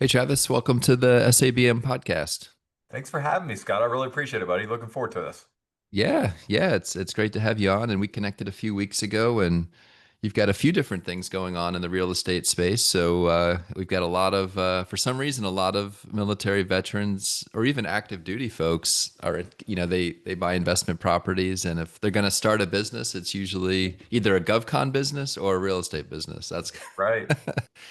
Hey Travis, welcome to the SABM podcast. Thanks for having me, Scott. I really appreciate it, buddy. Looking forward to this. Yeah, it's great to have you on. And we connected a few weeks ago, and you've got a few different things going on in the real estate space. So we've got a lot of, for some reason, a lot of military veterans or even active duty folks are, they buy investment properties, and if they're going to start a business, it's usually either a GovCon business or a real estate business. That's Right.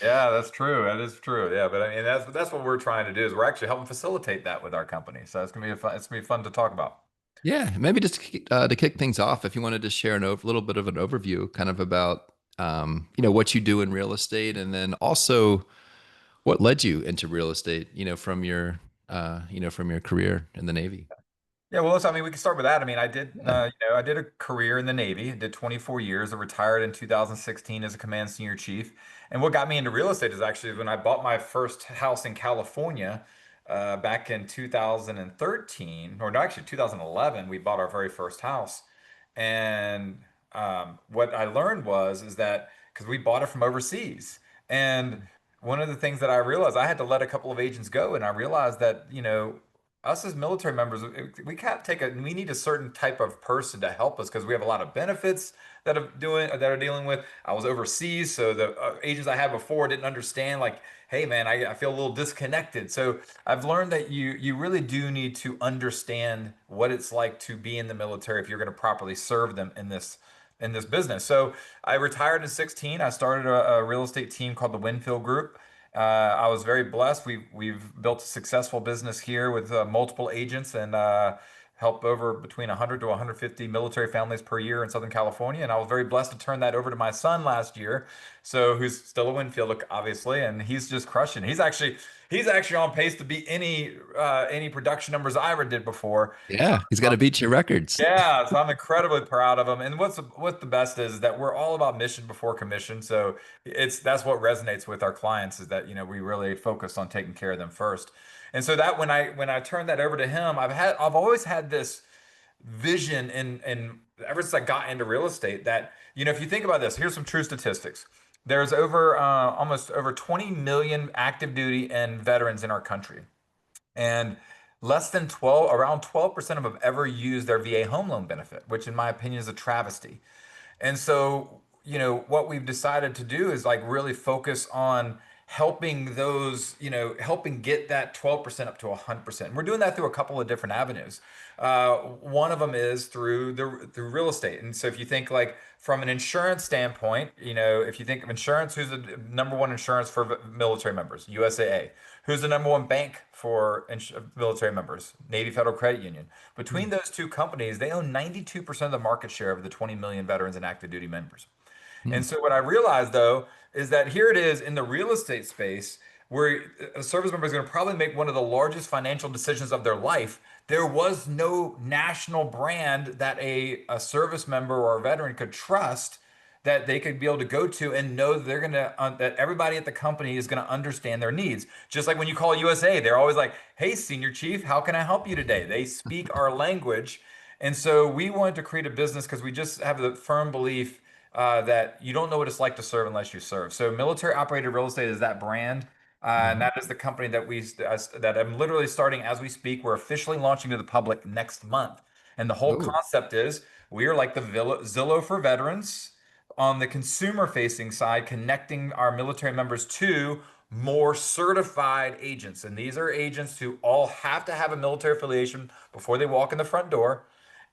Yeah, that's true. That is true. Yeah, but I mean that's what we're trying to do is we're actually helping facilitate that with our company. So it's gonna be fun to talk about. Yeah, maybe just to kick things off, if you wanted to share a little bit of an overview, kind of about what you do in real estate, and then also what led you into real estate, from your career in the Navy. Yeah, well, I mean, we can start with that. I mean, I did a career in the Navy, did 24 years. I retired in 2016 as a command senior chief. And what got me into real estate is actually when I bought my first house in California back in 2013, or no, actually 2011, we bought our very first house. And what I learned is that because we bought it from overseas, and one of the things that I realized, I had to let a couple of agents go, and I realized that, us as military members, we can't we need a certain type of person to help us because we have a lot of benefits that are dealing with. I was overseas, so the agents I had before didn't understand, like, hey man, I feel a little disconnected. So I've learned that you really do need to understand what it's like to be in the military if you're going to properly serve them in this business. So I retired in 16. I started a real estate team called the Winfield Group. I was very blessed. We've built a successful business here with multiple agents and help over between 100 to 150 military families per year in Southern California. And I was very blessed to turn that over to my son last year, so who's still a Winfield, obviously, and he's just crushing. He's actually on pace to beat any production numbers I ever did before. Yeah, he's got to beat your records. Yeah, so I'm incredibly proud of them. And what's the best is that we're all about mission before commission. So that's what resonates with our clients is that, we really focus on taking care of them first. And so that when I turned that over to him, I've always had this vision and ever since I got into real estate that, if you think about this, here's some true statistics. There's almost over 20 million active duty and veterans in our country. And less than 12, around 12% of them have ever used their VA home loan benefit, which in my opinion is a travesty. And so, what we've decided to do is like really focus on helping those, helping get that 12% up to 100%. And we're doing that through a couple of different avenues. One of them is through real estate. And so if you think like from an insurance standpoint, if you think of insurance, who's the number one insurance for military members? USAA. Who's the number one bank for military members? Navy Federal Credit Union. Between those two companies, they own 92% of the market share of the 20 million veterans and active duty members. Hmm. And so what I realized though is that here it is in the real estate space where a service member is going to probably make one of the largest financial decisions of their life. There was no national brand that a service member or a veteran could trust that they could be able to go to and know that they're going to that everybody at the company is going to understand their needs. Just like when you call USA, they're always like, "Hey, senior chief, how can I help you today?" They speak our language. And so we wanted to create a business because we just have the firm belief that you don't know what it's like to serve unless you serve. So military operated real estate is that brand. And Mhm. that is the company that I'm literally starting as we speak. We're officially launching to the public next month. And the whole Oh, concept is we are like the Zillow for veterans on the consumer facing side, connecting our military members to more certified agents. And these are agents who all have to have a military affiliation before they walk in the front door.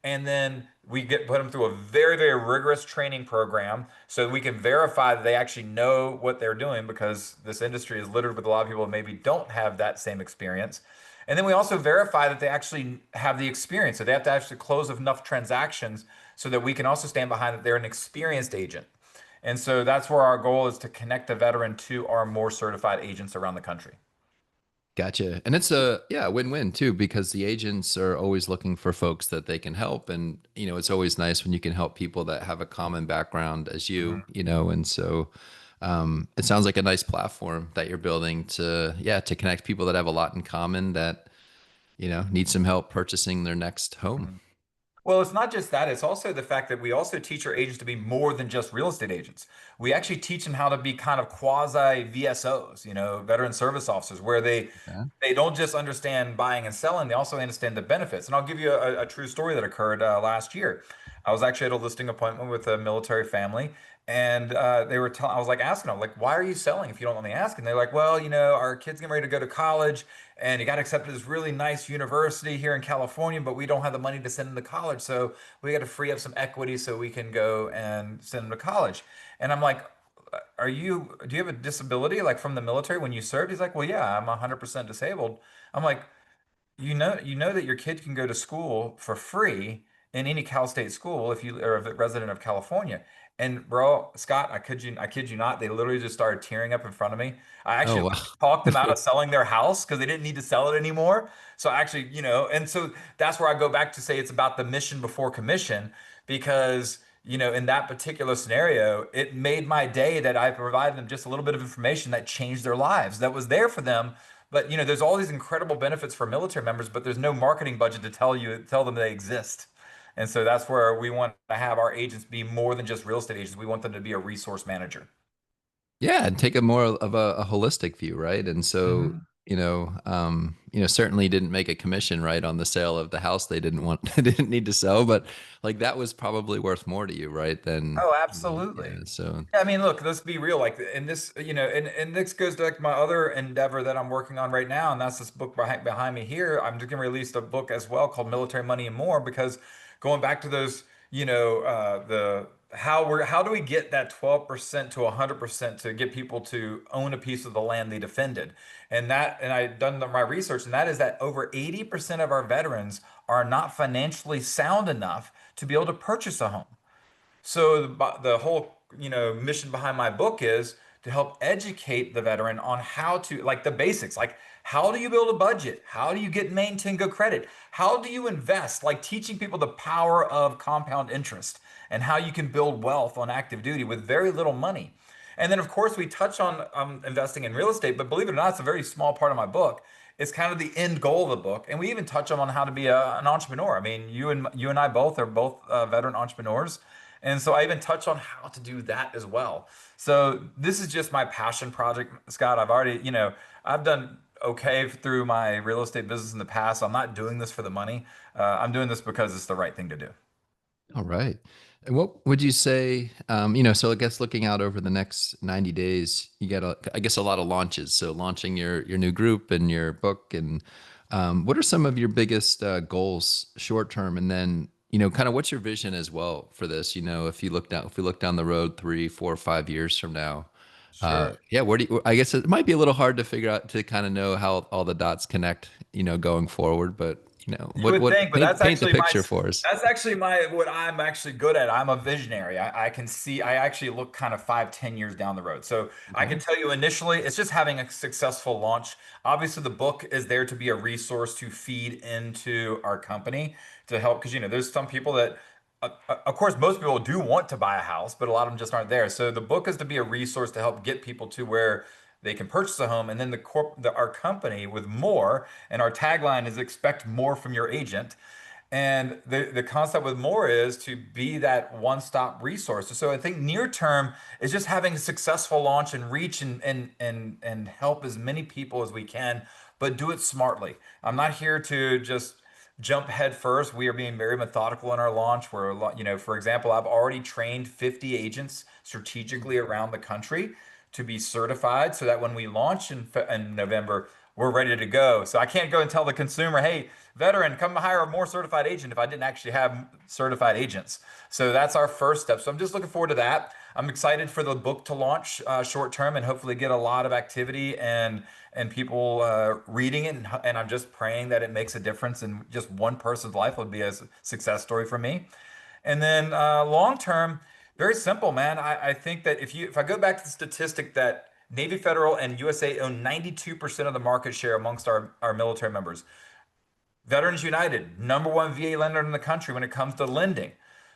And then we put them through a very, very rigorous training program so we can verify that they actually know what they're doing because this industry is littered with a lot of people who maybe don't have that same experience. And then we also verify that they actually have the experience. So they have to actually close enough transactions so that we can also stand behind that they're an experienced agent. And so that's where our goal is to connect the veteran to our more certified agents around the country. gotcha. And it's a win-win too, because the agents are always looking for folks that they can help. And, it's always nice when you can help people that have a common background as Mhm. and so it sounds like a nice platform that you're building to connect people that have a lot in common that, need some help purchasing their next home. Mhm. Well, it's not just that. It's also the fact that we also teach our agents to be more than just real estate agents. We actually teach them how to be kind of quasi VSOs, veteran service officers, where Yeah. they don't just understand buying and selling, they also understand the benefits. And I'll give you a true story that occurred last year. I was actually at a listing appointment with a military family, and they were telling, I was like asking them, like, why are you selling if you don't let me ask? And they're like, well, our kid's getting ready to go to college, and he got accepted to this really nice university here in California, but we don't have the money to send him to college. So we got to free up some equity so we can go and send him to college. And I'm like, do you have a disability like from the military when you served? He's like, well, yeah, I'm 100% disabled. I'm like, you know that your kid can go to school for free in any Cal State school if you are a resident of California. And bro, Scott, I kid you not, they literally just started tearing up in front of me. I Oh actually wow. talked them out of selling their house because they didn't need to sell it anymore. So actually, and so that's where I go back to say it's about the mission before commission, because in that particular scenario, it made my day that I provided them just a little bit of information that changed their lives, that was there for them. But there's all these incredible benefits for military members, but there's no marketing budget to tell them they exist. And so that's where we want to have our agents be more than just real estate agents. We want them to be a resource manager. Yeah, and take a more of a holistic view, right? And so, Mhm. certainly didn't make a commission, right, on the sale of the house they didn't want, they didn't need to sell, but like that was probably worth more to you, right? Than, Oh, yeah. absolutely. So, Yeah, I mean, look, let's be real. Like, and this, and this goes to like my other endeavor that I'm working on right now, and that's this book behind me here. I'm just gonna release a book as well called Military Money and More, because going back to those, the how do we get that 12% to 100% to get people to own a piece of the land they defended? And I done my research, and that is that over 80% of our veterans are not financially sound enough to be able to purchase a home. So the whole, mission behind my book is to help educate the veteran on how to, like, the basics, like how do you build a budget? How do you get and maintain good credit? How do you invest? Like teaching people the power of compound interest and how you can build wealth on active duty with very little money. And then, of course, we touch on investing in real estate, but believe it or not, it's a very small part of my book. It's kind of the end goal of the book, and we even touch on how to be an entrepreneur. I mean, you and I both are both veteran entrepreneurs, and so I even touch on how to do that as well. So this is just my passion project, Scott. I've already, I've done okay through my real estate business in the past. I'm not doing this for the money. I'm doing this because it's the right thing to do. all right. And what would you say, so I guess looking out over the next 90 days, you get I guess a lot of launches. So launching your new group and your book, and what are some of your biggest goals short term? And then, kind of what's your vision as well for this? If we look down the road 3, 4, 5 years from now, Sure. yeah, where do you, I guess it might be a little hard to figure out to kind of know how all the dots connect, going forward, but You would think, but paint the picture for us. that's actually my what I'm actually good at. I'm a visionary. I can see, I actually look kind of 5, 10 years down the road. So I Okay. can tell you initially, it's just having a successful launch. Obviously, the book is there to be a resource to feed into our company to help, because there's some people that of course, most people do want to buy a house, but a lot of them just aren't there. So the book is to be a resource to help get people to where they can purchase a home, and then our company with more, and our tagline is expect more from your agent. And the concept with more is to be that one-stop resource. So I think near term is just having a successful launch and reach and help as many people as we can, but do it smartly. I'm not here to just jump head first. We are being very methodical in our launch. For example, I've already trained 50 agents strategically around the country to be certified so that when we launch in November, we're ready to go. So I can't go and tell the consumer, hey, veteran, come hire a more certified agent if I didn't actually have certified agents. So that's our first step. So I'm just looking forward to that. I'm excited for the book to launch short term and hopefully get a lot of activity and people reading it. And I'm just praying that it makes a difference in just one person's life. Would be a success story for me. And then long term, very simple, man. I think that if I go back to the statistic that Navy Federal and USA own 92% of the market share amongst our military members. Veterans United, number one VA lender in the country when it comes to lending.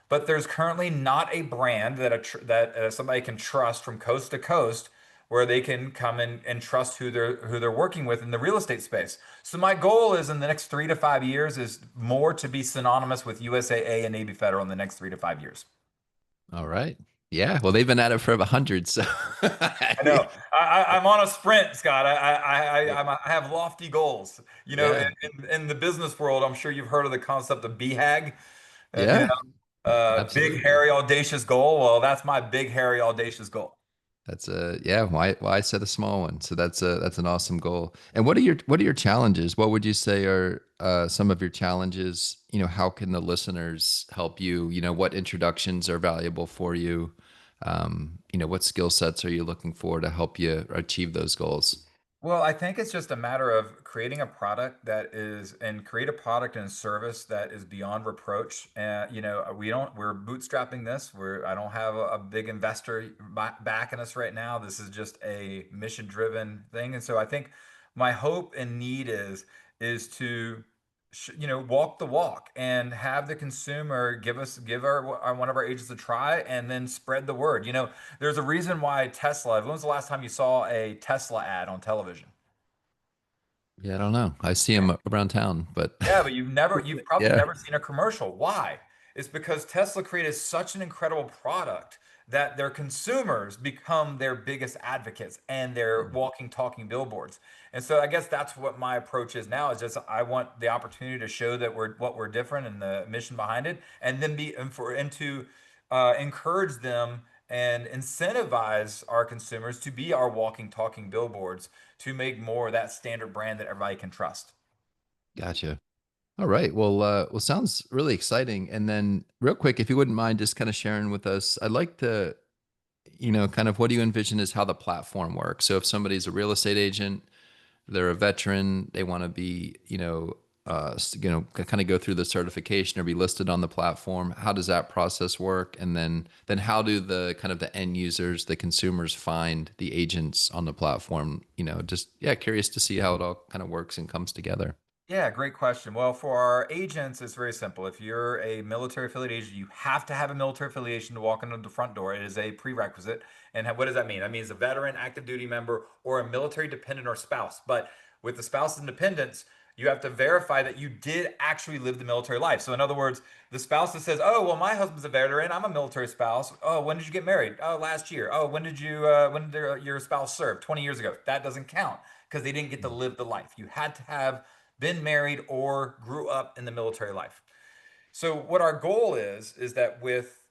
But there's currently not a brand that somebody can trust from coast to coast where they can come in and trust who they're working with in the real estate space. So my goal is in the next 3 to 5 years is more to be synonymous with USAA and Navy Federal in the next 3 to 5 years. All right. Yeah. Well, they've been at it for 100. So I know. I'm on a sprint, Scott. I have lofty goals. yeah. In the business world, I'm sure you've heard of the concept of BHAG. Yeah. Big, Absolutely. hairy, audacious goal. Well, that's my big, hairy, audacious goal. That's a yeah. Why set a small one? So that's an awesome goal. And what are your challenges? What would you say are some of your challenges? How can the listeners help you? What introductions are valuable for you? What skill sets are you looking for to help you achieve those goals? Well, I think it's just a matter of creating a product that is, and create a product and service that is beyond reproach. And we're bootstrapping this. I don't have a big investor backing us right now. This is just a mission-driven thing. And so I think my hope and need is to, walk the walk and have the consumer give our one of our agents a try, and then spread the word. There's a reason why Tesla. When was the last time you saw a Tesla ad on television? Yeah, I don't know. I see them around town, but Yeah, but you've probably yeah. never seen a commercial. Why? It's because Tesla created such an incredible product that their consumers become their biggest advocates and their walking, talking billboards. And so I guess that's what my approach is now, is just I want the opportunity to show that we're different and the mission behind it, and then to encourage them and incentivize our consumers to be our walking, talking billboards to make more of that standard brand that everybody can trust. Gotcha. All right. Well, sounds really exciting. And then, real quick, if you wouldn't mind just kind of sharing with us, I'd like to, kind of what do you envision is how the platform works? So, if somebody's a real estate agent, they're a veteran, they want to be, kind of go through the certification or be listed on the platform. How does that process work? And then how do the kind of the end users, the consumers, find the agents on the platform? Just yeah, curious to see how it all kind of works and comes together. Yeah, great question. Well, for our agents, it's very simple. If you're a military affiliate agent, you have to have a military affiliation to walk into the front door. It is a prerequisite. And what does that mean? That means a veteran, active duty member, or a military dependent or spouse. But with the spouse and dependents, you have to verify that you did actually live the military life. So, in other words, the spouse that says, "Oh, well, my husband's a veteran. I'm a military spouse. Oh, when did you get married? Oh, last year. Oh, when did your spouse serve? 20 years ago." That doesn't count because they didn't get to live the life. You had to have been married or grew up in the military life. So what our goal is that with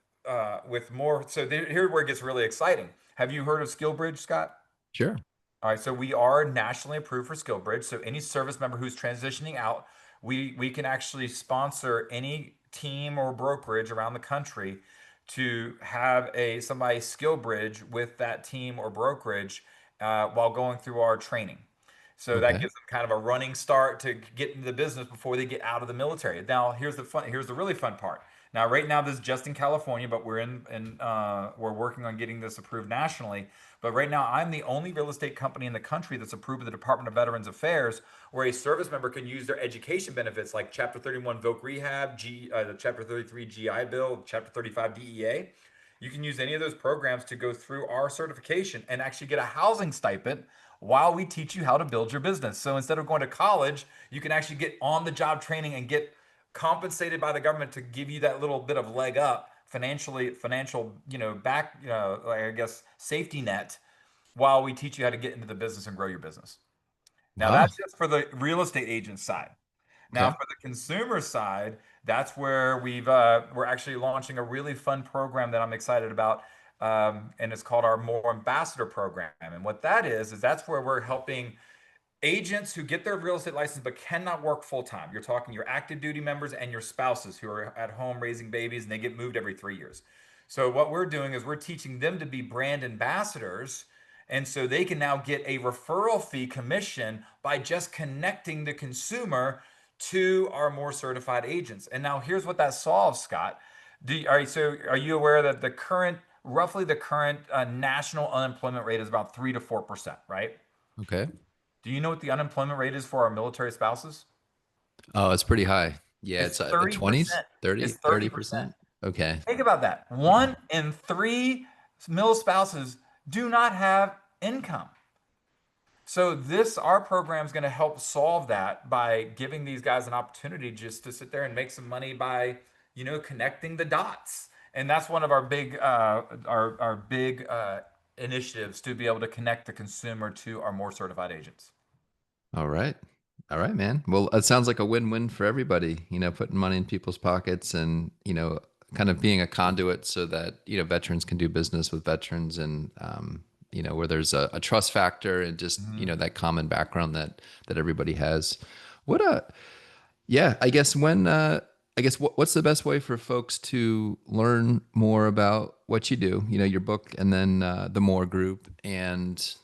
more, here's where it gets really exciting. Have you heard of SkillBridge, Scott? Sure. All right, so we are nationally approved for SkillBridge. So any service member who's transitioning out, we can actually sponsor any team or brokerage around the country to have somebody SkillBridge with that team or brokerage while going through our training. So that Okay. gives them kind of a running start to get into the business before they get out of the military. Now, here's the really fun part. Now, right now, this is just in California, but we're working on getting this approved nationally. But right now, I'm the only real estate company in the country that's approved with the Department of Veterans Affairs, where a service member can use their education benefits like Chapter 31 Voc Rehab, the Chapter 33 GI Bill, Chapter 35 DEA. You can use any of those programs to go through our certification and actually get a housing stipend while we teach you how to build your business. So instead of going to college, you can actually get on the job training and get compensated by the government to give you that little bit of leg up financial, back, I guess, safety net while we teach you how to get into the business and grow your business. Now, Wow. that's just for the real estate agent side. Now, Okay. for the consumer side, that's where we're actually launching a really fun program that I'm excited about, and it's called our More Ambassador Program. And what that is that's where we're helping agents who get their real estate license but cannot work full time. You're talking your active duty members and your spouses who are at home raising babies and they get moved every 3 years. So what we're doing is we're teaching them to be brand ambassadors. And so they can now get a referral fee commission by just connecting the consumer to our more certified agents. And now here's what that solves, Scott. Are you aware that roughly the current national unemployment rate is about 3 to 4%, right? Okay. Do you know what the unemployment rate is for our military spouses? Oh, it's pretty high. Yeah, It's it's the 20s, 30%. 30, It's 30%. 30%. Okay. Think about that. Wow. 1 in 3 mil spouses do not have income. So our program is going to help solve that by giving these guys an opportunity just to sit there and make some money by, connecting the dots. And that's one of our big initiatives to be able to connect the consumer to our more certified agents. All right. All right, man. Well, it sounds like a win-win for everybody, putting money in people's pockets and, kind of being a conduit so that, veterans can do business with veterans and, where there's a trust factor and just, Mhm. that common background that everybody has. What yeah, what's the best way for folks to learn more about what you do, your book and then the More Group, and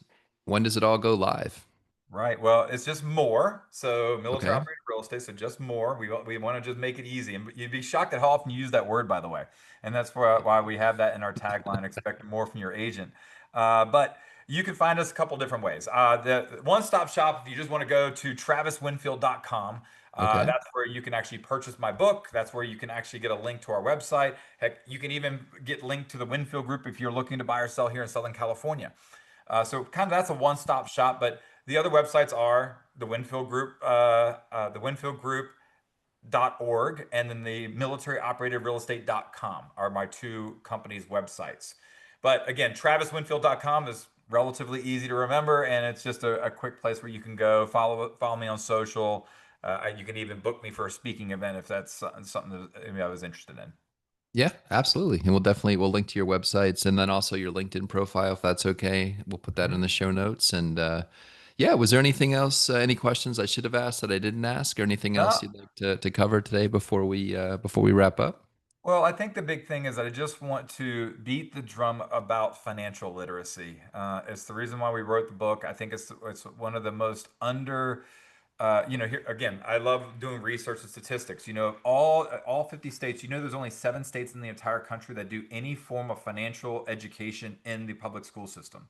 when does it all go live? Right. Well, it's just more. So military Okay. operated real estate. So just more. We want to just make it easy. And you'd be shocked at how often you use that word, by the way. And that's why we have that in our tagline, expect more from your agent. But you can find us a couple different ways. The one-stop shop, if you just want to go to traviswinfield.com, Okay. that's where you can actually purchase my book. That's where you can actually get a link to our website. Heck, you can even get linked to the Winfield Group if you're looking to buy or sell here in Southern California. So kind of that's a one-stop shop, but the other websites are the Winfield Group, the winfieldgroup.org, and then the militaryoperated realestate.com are my two companies' websites. But again, traviswinfield.com is relatively easy to remember, and it's just a quick place where you can go follow me on social. You can even book me for a speaking event if that's something that maybe I was interested in. Yeah, absolutely. And we'll link to your websites and then also your LinkedIn profile if that's okay. We'll put that in the show notes. And yeah, was there anything else, any questions I should have asked that I didn't ask, or anything else No, you'd like to cover today before we wrap up? well, I think the big thing is that I just want to beat the drum about financial literacy. It's the reason why we wrote the book. I think it's one of the most here again, I love doing research and statistics. All 50 states. There's only 7 states in the entire country that do any form of financial education in the public school system.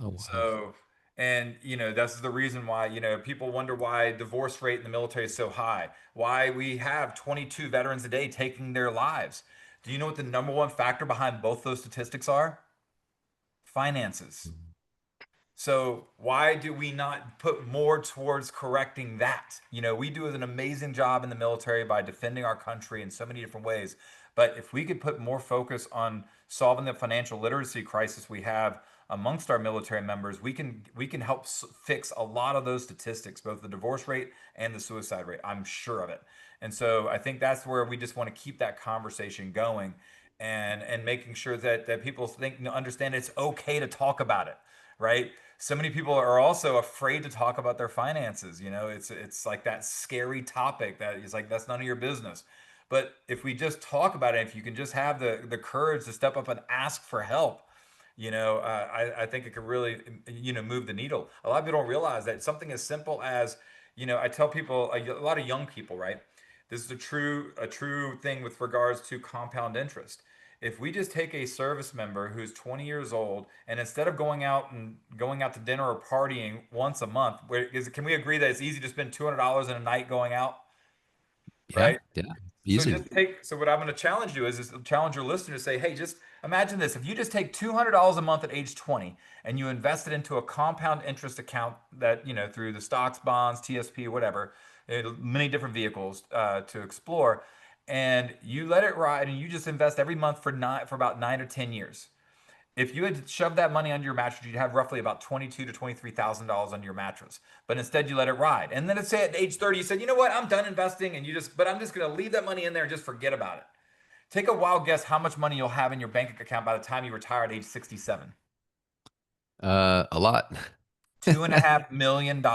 Oh, wow. So, and that's the reason why, people wonder why divorce rate in the military is so high, why we have 22 veterans a day taking their lives. Do you know what the number one factor behind both those statistics are? Finances. So why do we not put more towards correcting that? We do an amazing job in the military by defending our country in so many different ways. But if we could put more focus on solving the financial literacy crisis we have amongst our military members, we can help fix a lot of those statistics, both the divorce rate and the suicide rate. I'm sure of it. And so I think that's where we just want to keep that conversation going and making sure that people understand it's okay to talk about it, right? So many people are also afraid to talk about their finances. It's like that scary topic that is like that's none of your business. But if we just talk about it, if you can just have the courage to step up and ask for help, I think it could really move the needle. A lot of people don't realize that something as simple as I tell people, a lot of young people, right? This is a true thing with regards to compound interest. If we just take a service member who's 20 years old and instead of going out to dinner or partying once a month, can we agree that it's easy to spend $200 in a night going out, Yeah, right? yeah, So easy. what I'm going to challenge you is challenge your listener to say, hey, just imagine this. If you just take $200 a month at age 20 and you invest it into a compound interest account that, through the stocks, bonds, TSP, whatever, many different vehicles to explore, and you let it ride and you just invest every month for about 9 or 10 years. If you had shoved that money under your mattress, you'd have roughly about $22,000 to $23,000 under your mattress. But instead, you let it ride. And then let's say at age 30, you said, you know what, I'm done investing, but I'm just going to leave that money in there and just forget about it. Take a wild guess how much money you'll have in your bank account by the time you retire at age 67. A lot. Dude, $2.5 million.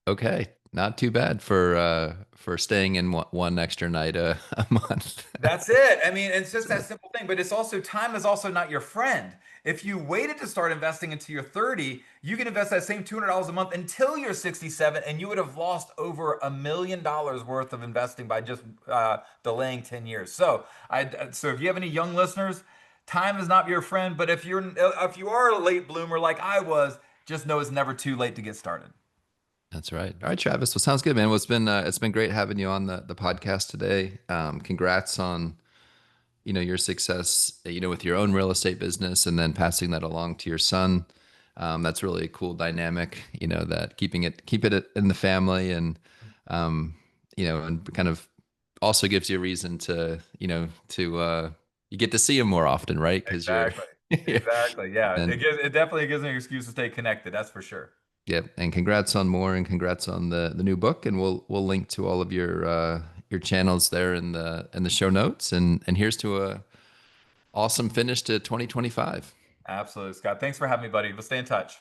okay, not too bad for staying in one extra night a month. That's it. I mean, it's just that simple thing. But it's also time is also not your friend. If you waited to start investing until you're 30, you can invest that same $200 a month until you're 67, and you would have lost over $1 million worth of investing by just delaying 10 years. So if you have any young listeners, time is not your friend. But if you are a late bloomer like I was, just know it's never too late to get started. That's right. All right, Travis. Well, sounds good, man. Well, it's been great having you on the podcast today. Congrats on your success with your own real estate business and then passing that along to your son. That's really a cool dynamic, that keep it in the family um, and kind of also gives you a reason to, you get to see them more often, right? Because you're, Exactly. Exactly. Yeah. and It definitely gives me an excuse to stay connected. That's for sure. yep, and congrats on more, and congrats on the new book, and we'll link to all of your channels there in the show notes, and here's to a awesome finish to 2025. Absolutely, Scott. Thanks for having me, buddy. We'll stay in touch.